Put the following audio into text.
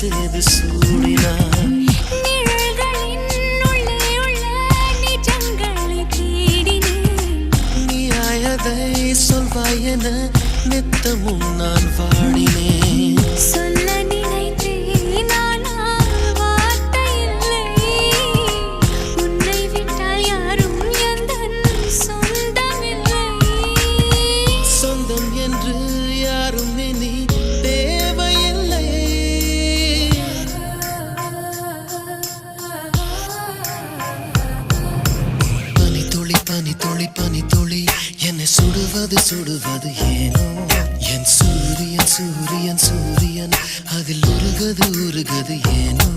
சேது சூடினாய் நீயாயதை சொல்வாய் என நித்தமும் நான் வாடினேன் சொல்ல நினைத்தேன் ஆனால் வார்த்தை இல்லை உன்னை விட்டால் யாரும் எந்தன் சொந்தமில்லை சொந்தம் என்று யாரும் இனி தேவையில்லை பனித்துளி பனித்துளி பனித்துளி என்னை சுடுவது சுடுவது ஏனோ என் சூரியன் சூரியன் சூரியன் அதில் உருகது உருகது ஏனோ